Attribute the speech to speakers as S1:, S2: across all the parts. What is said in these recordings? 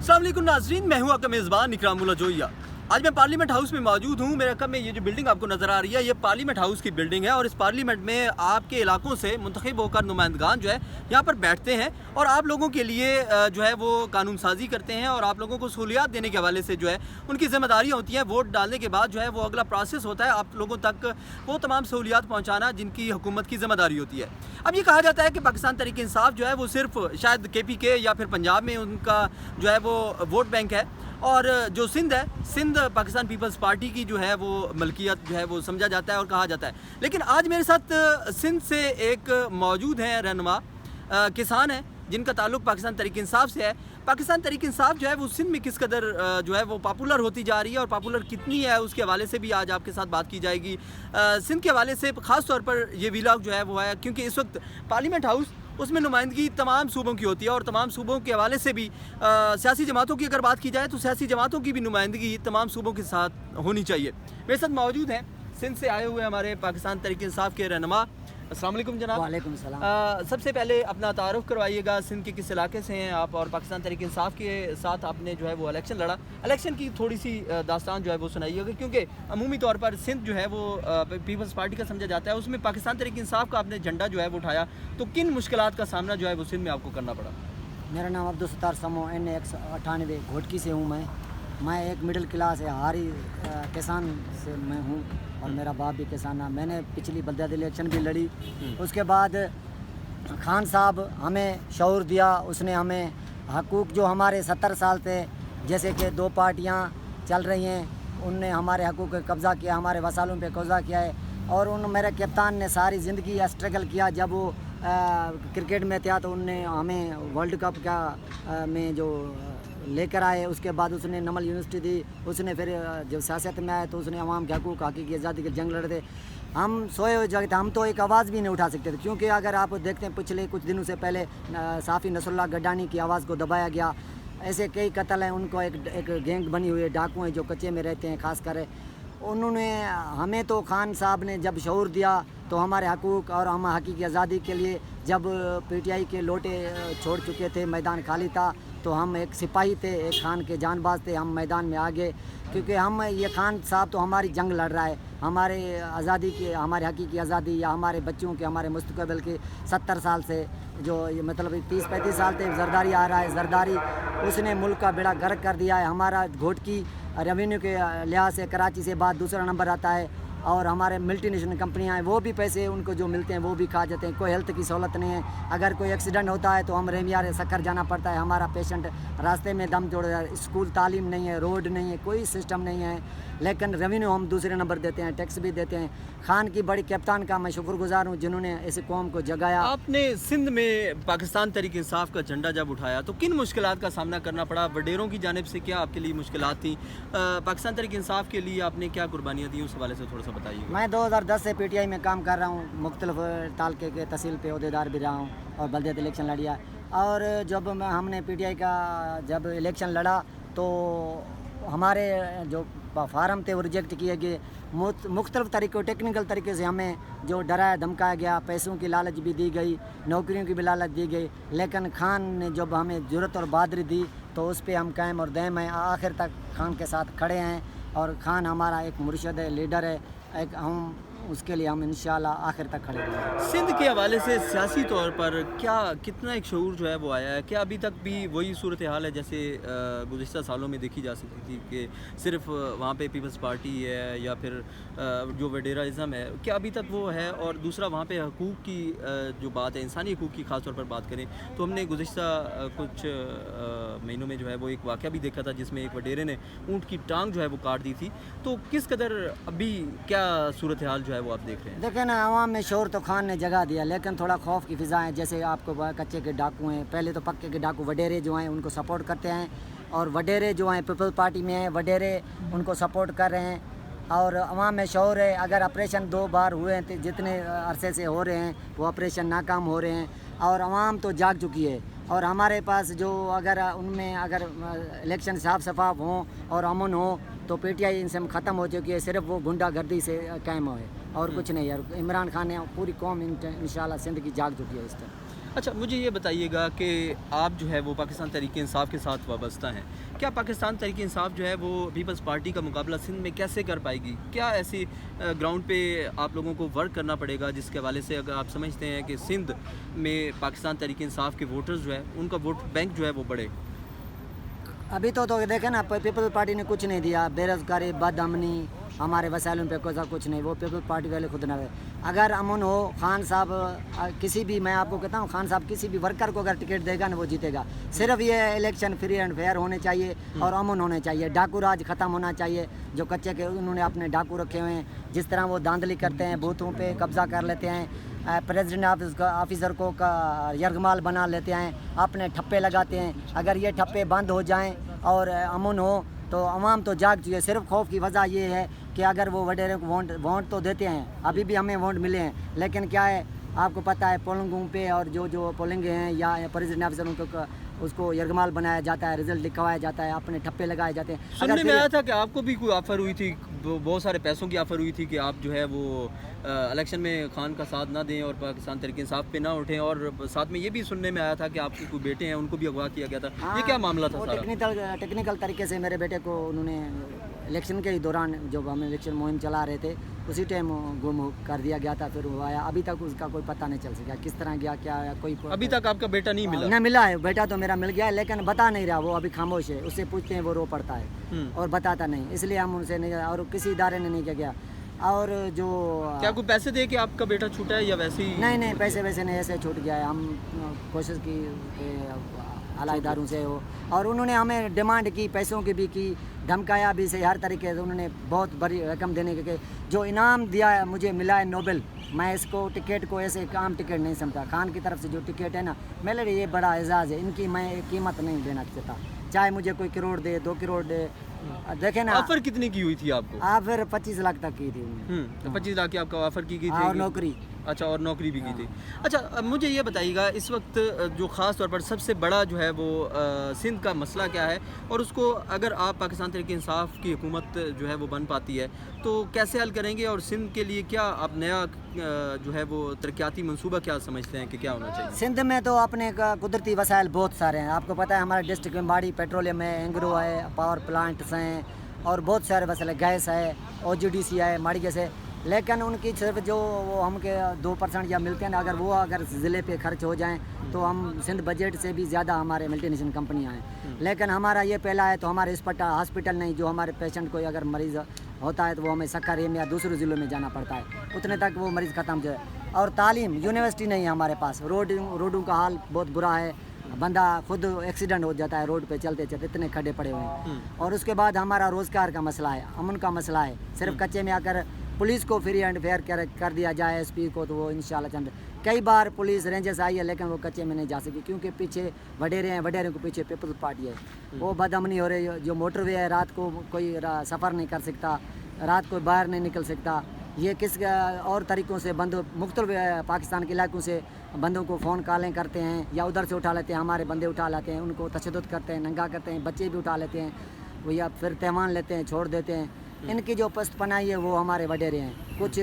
S1: अस्सलाम वालेकुम नाज़रीन, मैं हूं आपका मेज़बान इकरामुल्लाह जोइया। आज मैं पार्लियामेंट हाउस में मौजूद हूं। मेरे कम में ये जो बिल्डिंग आपको नज़र आ रही है, ये पार्लियामेंट हाउस की बिल्डिंग है और इस पार्लियामेंट में आपके इलाकों से मुंतखब होकर नुमाइंदगान जो है यहाँ पर बैठते हैं और आप लोगों के लिए जो है वो कानून साजी करते हैं और आप लोगों को सहूलियात देने के हवाले से जो है उनकी ज़िम्मेदारियाँ होती हैं। वोट डालने के बाद जो है वो अगला प्रोसेस होता है आप लोगों तक वो तमाम सहूलियात पहुँचाना जिनकी हुकूमत की ज़िम्मेदारी होती है। अब ये कहा जाता है कि पाकिस्तान तहरीक इंसाफ जो है वो सिर्फ शायद KPK या फिर पंजाब में उनका जो है वो वोट बैंक है और जो सिंध है, सिंध पाकिस्तान पीपल्स पार्टी की जो है वो मलकियत जो है वो समझा जाता है और कहा जाता है। लेकिन आज मेरे साथ सिंध से एक मौजूद हैं रहनुमा किसान हैं जिनका ताल्लुक़ पाकिस्तान तहरीक इंसाफ से है। पाकिस्तान तहरीक इंसाफ जो है वो सिंध में किस कदर जो है वो पॉपुलर होती जा रही है और पॉपुलर कितनी है उसके हवाले से भी आज आपके साथ बात की जाएगी। सिंध के हवाले से ख़ास तौर पर ये व्लॉग जो है वो है क्योंकि इस वक्त पार्लियामेंट हाउस उसमें नुमाइंदगी तमाम सूबों की होती है और तमाम सूबों के हवाले से भी सियासी जमातों की अगर बात की जाए तो सियासी जमातों की भी नुमाइंदगी तमाम सूबों के साथ होनी चाहिए। मेरे साथ मौजूद हैं सिंध से आए हुए हमारे पाकिस्तान तहरीक इंसाफ के रहनुमा। अस्सलाम वालेकुम जनाब।
S2: वालेकुम सलाम।
S1: सबसे पहले अपना तारुफ करवाइएगा, सिंध के किस इलाके से हैं आप और पाकिस्तान तहरीक इंसाफ के साथ आपने जो है वो इलेक्शन लड़ा। इलेक्शन की थोड़ी सी दास्तान जो है वो सुनाइएगा क्योंकि अमूमी तौर पर सिंध जो है वो पीपल्स पार्टी का समझा जाता है, उसमें पाकिस्तान तहरीक इंसाफ का आपने झंडा जो है वो उठाया, तो किन मुश्किलात का सामना जो है वो सिंध में आपको करना पड़ा?
S2: मेरा नाम अब्दुल सत्तार समो NA 198 घोटकी से हूँ। मैं एक मिडिल क्लास है हारी किसान से मैं हूँ और मेरा बाप भी किसान है। मैंने पिछली बलदियाती इलेक्शन भी लड़ी। उसके बाद खान साहब हमें शऊर दिया, उसने हमें हकूक़ जो हमारे 70 साल थे जैसे कि दो पार्टियाँ चल रही हैं उनने हमारे हकूक़ पे कब्ज़ा किया, हमारे वसालों पे कब्ज़ा किया है। और उन मेरे कप्तान ने सारी ज़िंदगी स्ट्रगल किया। जब वो क्रिकेट में था तो उनने हमें वर्ल्ड कप का में जो लेकर आए, उसके बाद उसने नमल यूनिवर्सिटी दी। उसने फिर जब सियासत में आए तो उसने अवाम के हकूक़ हकीकी आज़ादी के जंग लड़े थे। हम सोए हुए जगह थे, हम तो एक आवाज़ भी नहीं उठा सकते थे क्योंकि अगर आप देखते हैं पिछले कुछ दिनों से पहले साफ़ी नसरुल्लाह गड्डानी की आवाज़ को दबाया गया। ऐसे कई कत्ल हैं, उनको एक गैंग बनी हुई है, डाकू हैं जो कच्चे में रहते हैं खास कर। उन्होंने हमें तो खान साहब ने जब शऊर दिया तो हमारे हकूक़ और हम हकीकी आज़ादी के लिए जब PTI के लोटे छोड़ चुके थे, मैदान खाली था, तो हम एक सिपाही थे, एक खान के जानबाज थे, हम मैदान में आ गए क्योंकि हम ये खान साहब तो हमारी जंग लड़ रहा है, हमारे आज़ादी की, हमारे हकीकी आज़ादी या हमारे बच्चों के, हमारे मुस्तक़बिल के 70 साल से जो ये मतलब 30-35 साल से जरदारी आ रहा है। जरदारी उसने मुल्क का बेड़ा गर्क कर दिया है। हमारा घोटकी रेवेन्यू के लिहाज से कराची से बाद दूसरा नंबर आता है और हमारे मल्टीनेशनल कंपनियां हैं वो भी पैसे उनको जो मिलते हैं वो भी खा जाते हैं। कोई हेल्थ की सहूलत नहीं है। अगर कोई एक्सीडेंट होता है तो हम रेमियार सक्कर जाना पड़ता है, हमारा पेशेंट रास्ते में दम तोड़ रहा है। स्कूल तालीम नहीं है, रोड नहीं है, कोई सिस्टम नहीं है। लेकिन रेवेन्यू हम दूसरे नंबर देते हैं, टैक्स भी देते हैं। खान की बड़ी कप्तान का मैं शुक्रगुजार हूँ जिन्होंने इस कौम को जगाया।
S1: आपने सिंध में पाकिस्तान तहरीक इंसाफ का झंडा जब उठाया तो किन मुश्किलात का सामना करना पड़ा? वडेरों की जानिब से क्या आपके लिए मुश्किलात थी? पाकिस्तान तहरीक इंसाफ के लिए आपने क्या कुर्बानियाँ दी, उस हवाले से थोड़ा सा बताइए।
S2: मैं 2010 से PTI में काम कर रहा हूँ, मुख्तलिफ तालके के तहसील पे अहदेदार भी रहा हूँ और बल्दियाती इलेक्शन लड़िया। और जब हमने PTI का जब इलेक्शन लड़ा तो हमारे जो फार्म थे वो रिजेक्ट किए गए। मुख्तलिफ तरीक़ों टेक्निकल तरीके से हमें जो डराया धमकाया गया, पैसों की लालच भी दी गई, नौकरियों की भी लालच दी गई। लेकिन खान ने जब हमें ज़रूरत और बहादुरी दी तो उस पर हम कायम और दायम हैं, आखिर तक खान के साथ खड़े हैं। और खान हमारा एक मुर्शिद है, लीडर है, एक हम उसके लिए हम इंशाल्लाह आखिर तक खड़े रहेंगे।
S1: सिंध के हवाले से सियासी तौर पर क्या कितना एक शऊर जो है वो आया है? क्या अभी तक भी वही सूरत हाल है जैसे गुज़िश्ता सालों में देखी जा सकती थी कि सिर्फ वहाँ पे पीपल्स पार्टी है या फिर जो वडेराइज़म है, क्या अभी तक वो है? और दूसरा वहाँ पे हकूक़ की जो बात है, इंसानी हकूक़ की ख़ास तौर पर बात करें तो हमने गुज़िश्ता कुछ महीनों में जो है वो एक वाक़या भी देखा था जिसमें एक वडेरे ने ऊँट की टांग जो है वो काट दी थी। तो किस कदर अभी क्या सूरत हाल जो है वो आप देख रहे हैं?
S2: देखें ना, आवाम में शोर तो खान ने जगह दिया लेकिन थोड़ा खौफ की फ़िज़ा है। जैसे आपको कच्चे के डाकू हैं, पहले तो पक्के के डाकू वडेरे जो हैं उनको सपोर्ट करते हैं और वडेरे जो हैं पीपल्स पार्टी में हैं, वडेरे उनको सपोर्ट कर रहे हैं। और अवाम में शोर है। अगर ऑपरेशन 2 बार हुए हैं तो जितने अरसे से हो रहे हैं वो ऑपरेशन नाकाम हो रहे हैं और अवाम तो जाग चुकी है। और हमारे पास जो अगर उनमें अगर इलेक्शन साफ शफाफ हों और अमन हो तो PTI इनसे ख़त्म हो चुकी है। सिर्फ वो गुंडागर्दी से कायम है और कुछ नहीं है। इमरान खान ने पूरी कौम इंशाल्लाह सिंध की जाग चुकी है इस तरह।
S1: اچھا مجھے یہ بتائیے گا کہ آپ جو ہے وہ پاکستان تحریک انصاف کے ساتھ وابستہ ہیں، کیا پاکستان تحریک انصاف جو ہے وہ پیپلز پارٹی کا مقابلہ سندھ میں کیسے کر پائے گی؟ کیا ایسی گراؤنڈ پہ آپ لوگوں کو ورک کرنا پڑے گا جس کے حوالے سے اگر آپ سمجھتے ہیں کہ سندھ میں پاکستان تحریک انصاف کے ووٹرز جو ہے ان کا ووٹ بینک جو ہے وہ بڑھے؟
S2: ابھی تو دیکھیں نا، پیپلز پارٹی نے کچھ نہیں دیا، بے روزگاری، بد امنی، ہمارے وسائلوں پہ کوئی کچھ نہیں، وہ پیپلز پارٹی والے خود نہ ہے۔ اگر امن ہو، خان صاحب کسی بھی، میں آپ کو کہتا ہوں، خان صاحب کسی بھی ورکر کو اگر ٹکٹ دے گا نا وہ جیتے گا۔ صرف یہ الیکشن فری اینڈ فیئر ہونے چاہیے اور امن ہونے چاہیے، ڈاکو راج ختم ہونا چاہیے۔ جو کچے کے انہوں نے اپنے ڈاکو رکھے ہوئے ہیں، جس طرح وہ دھاندلی کرتے ہیں، بوتھوں پہ قبضہ کر لیتے ہیں، پریزیڈنٹ آفیسر کو یرغمال بنا لیتے ہیں، اپنے ٹھپے لگاتے ہیں۔ اگر یہ ٹھپے بند ہو جائیں اور امن ہو تو عوام تو جاگ چکی ہے۔ صرف خوف کی وجہ یہ ہے کہ اگر وہ وڈیرے کو ووٹ تو دیتے ہیں، ابھی بھی ہمیں ووٹ ملے ہیں، لیکن کیا ہے آپ کو پتہ ہے پولنگوں پہ اور جو پولنگ ہیں یا پریزیڈنٹ آفیسر ان کو اس کو یرغمال بنایا جاتا ہے، رزلٹ لکھوایا جاتا ہے، اپنے ٹھپے لگائے جاتے ہیں۔
S1: سننے میں آیا تھا کہ آپ کو بھی کوئی آفر ہوئی تھی، بہت سارے پیسوں کی آفر ہوئی تھی کہ آپ جو ہے وہ الیکشن میں خان کا ساتھ نہ دیں اور پاکستان تحریک انصاف پہ نہ اٹھیں، اور ساتھ میں یہ بھی سننے میں آیا تھا کہ آپ کے کوئی بیٹے ہیں ان کو بھی اغوا کیا گیا تھا، یہ کیا معاملہ تھا سارا؟
S2: ٹیکنیکل طریقے سے میرے بیٹے کو انہوں نے الیکشن کے دوران، جب ہم الیکشن مہم چلا رہے تھے اسی ٹائم گم کر دیا گیا تھا، پھر وہ آیا، ابھی تک اس کا کوئی پتہ نہیں چل سکا کس طرح گیا، کیا کوئی
S1: ابھی تک آپ کا بیٹا نہیں ملا؟
S2: نہ ملا ہے، بیٹا تو میرا مل گیا ہے لیکن بتا نہیں رہا، وہ ابھی خاموش ہے، اس سے پوچھتے ہیں وہ رو پڑتا ہے اور بتاتا نہیں، اس لیے ہم ان سے نہیں، اور کسی ادارے نے نہیں کیا گیا۔ اور جو
S1: کیا کوئی پیسے دے کے آپ کا بیٹا چھوٹا ہے یا ویسے ہی؟
S2: نہیں پیسے ویسے نہیں، ایسے چھوٹ گیا ہے۔ ہم کوشش کی کہ اعلیٰ اداروں سے ہو، اور انہوں نے ہمیں ڈیمانڈ کی، پیسوں کی بھی کی، دھمکایا بھی سے، ہر طریقے سے انہوں نے بہت بڑی رقم دینے کے، جو انعام دیا ہے مجھے ملا ہے نوبل، میں اس کو ٹکٹ کو ایسے عام ٹکٹ نہیں سمجھتا، خان کی طرف سے جو ٹکٹ ہے نا میرے لیے یہ بڑا اعزاز ہے، ان کی میں قیمت نہیں دینا چاہتا، چاہے مجھے کوئی کروڑ دے، 2 کروڑ دے۔ دیکھیں نا،
S1: آفر کتنے کی ہوئی تھی آپ کو؟
S2: آفر 25 لاکھ تک کی تھی،
S1: 25 لاکھ کی آپ کا آفر کی گئی تھی،
S2: اور نوکری۔
S1: اچھا، اور نوکری بھی کی تھی۔ اچھا مجھے یہ بتائیے گا اس وقت جو خاص طور پر سب سے بڑا جو ہے وہ سندھ کا مسئلہ کیا ہے، اور اس کو اگر آپ پاکستان تحریک انصاف کی حکومت جو ہے وہ بن پاتی ہے تو کیسے حل کریں گے، اور سندھ کے لیے کیا آپ نیا جو ہے وہ ترقیاتی منصوبہ کیا سمجھتے ہیں کہ کیا ہونا چاہیے؟
S2: سندھ میں تو اپنے قدرتی وسائل بہت سارے ہیں، آپ کو پتہ ہے ہمارے ڈسٹرکٹ میں باڑی پیٹرولیم ہے، اینگرو ہے، پاور پلانٹس ہیں، اور بہت سارے وسائل، گیس ہے، OGDC ہے، ماڑی گیس ہے، لیکن ان کی صرف جو وہ ہم کے 2% یا ملتے ہیں، اگر ضلع پہ خرچ ہو جائیں تو ہم سندھ بجٹ سے بھی زیادہ ہمارے ملٹی نیشنل کمپنیاں ہیں، لیکن ہمارا یہ پہلا ہے تو ہمارے ہاسپٹل نہیں، جو ہمارے پیشنٹ کو اگر مریض ہوتا ہے تو وہ ہمیں سکریم یا دوسرے ضلعوں میں جانا پڑتا ہے، اتنے تک وہ مریض ختم جو ہے۔ اور تعلیم، یونیورسٹی نہیں ہے ہمارے پاس، روڈوں کا حال بہت برا ہے، بندہ خود ایکسیڈنٹ ہو جاتا ہے روڈ پہ چلتے چلتے، اتنے کھڈے پڑے ہوئے ہیں۔ اور اس کے بعد ہمارا روزگار کا مسئلہ ہے، امن کا مسئلہ ہے، صرف کچے میں اگر پولیس کو فری اینڈ فیئر کر دیا جائے SP کو تو وہ انشاءاللہ چند، کئی بار پولیس رینجرز آئی ہے لیکن وہ کچے میں نہیں جا سکی کیونکہ پیچھے وڈیرے ہیں، وڈیرے کو پیچھے پیپلز پارٹی ہے، وہ بد امنی ہو رہی ہے، جو موٹر وے ہے رات کو کوئی سفر نہیں کر سکتا، رات کو باہر نہیں نکل سکتا، یہ کس اور طریقوں سے بند مختلف پاکستان کے علاقوں سے بندوں کو فون کالیں کرتے ہیں یا ادھر سے اٹھا لیتے ہیں، ہمارے بندے اٹھا لیتے ہیں، ان کو تشدد کرتے ہیں، ننگا کرتے ہیں، بچے بھی اٹھا لیتے ہیں، وہ یا پھر تیوان لیتے ہیں، چھوڑ دیتے ہیں۔ ان کی جو پست پناہی ہے وہ ہمارے وڈیرے ہیں، کچھ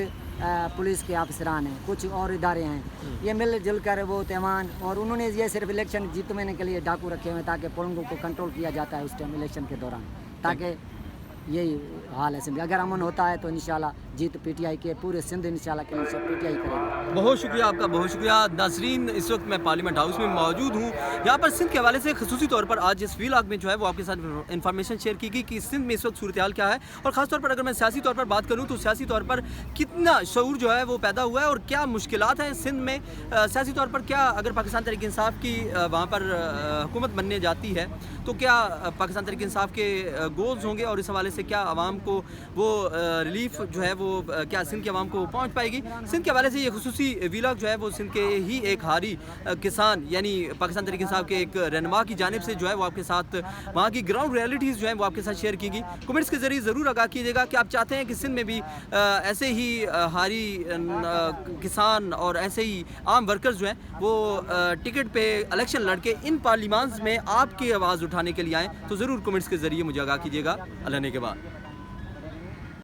S2: پولیس کے افسران ہیں، کچھ اور ادارے ہیں، یہ مل جل کر وہ تیوان، اور انہوں نے یہ صرف الیکشن جیتنے کے لیے ڈاکو رکھے ہوئے ہیں تاکہ پولنگوں کو کنٹرول کیا جاتا ہے اس ٹائم الیکشن کے دوران، تاکہ یہی حال ہے۔ اگر امن ہوتا ہے تو انشاءاللہ جیت PTI کے، پورے سندھ انشاءاللہ کے لیے PTI کرے گا۔
S1: بہت شکریہ آپ کا، بہت شکریہ ناظرین۔ اس وقت میں پارلیمنٹ ہاؤس میں موجود ہوں، یہاں پر سندھ کے حوالے سے خصوصی طور پر آج اس ویلاگ میں جو ہے وہ آپ کے ساتھ انفارمیشن شیئر کی گئی کہ سندھ میں اس وقت صورتحال کیا ہے، اور خاص طور پر اگر میں سیاسی طور پر بات کروں تو سیاسی طور پر کتنا شعور جو ہے وہ پیدا ہوا ہے اور کیا مشکلات ہیں سندھ میں سیاسی طور پر، کیا اگر پاکستان تحریک انصاف کی وہاں پر حکومت بننے جاتی ہے تو کیا پاکستان تحریک انصاف کے گولز ہوں گے، اور اس حوالے سے کیا عوام کو وہ ریلیف جو ہے وہ کیا سندھ کے عوام کو پہنچ پائے گی۔ سندھ کے حوالے سے یہ خصوصی ویلاگ جو ہے وہ سندھ کے ہی ایک ہاری کسان یعنی پاکستان تحریک انصاف کے ایک رہنما کی جانب سے جو ہے وہ آپ کے ساتھ وہاں کی گراؤنڈ ریئلٹیز جو ہیں وہ آپ کے ساتھ شیئر کی گئی۔ کمنٹس کے ذریعے ضرور آگاہ کیجیے گا کہ آپ چاہتے ہیں کہ سندھ میں بھی ایسے ہی ہاری کسان اور ایسے ہی عام ورکرز جو ہیں وہ ٹکٹ پہ الیکشن لڑ کے ان پارلیمانز میں آپ کی آواز اٹھانے کے لیے آئیں، تو ضرور کمنٹس کے ذریعے مجھے آگاہ کیجیے گا۔ اللہ نے کے بعد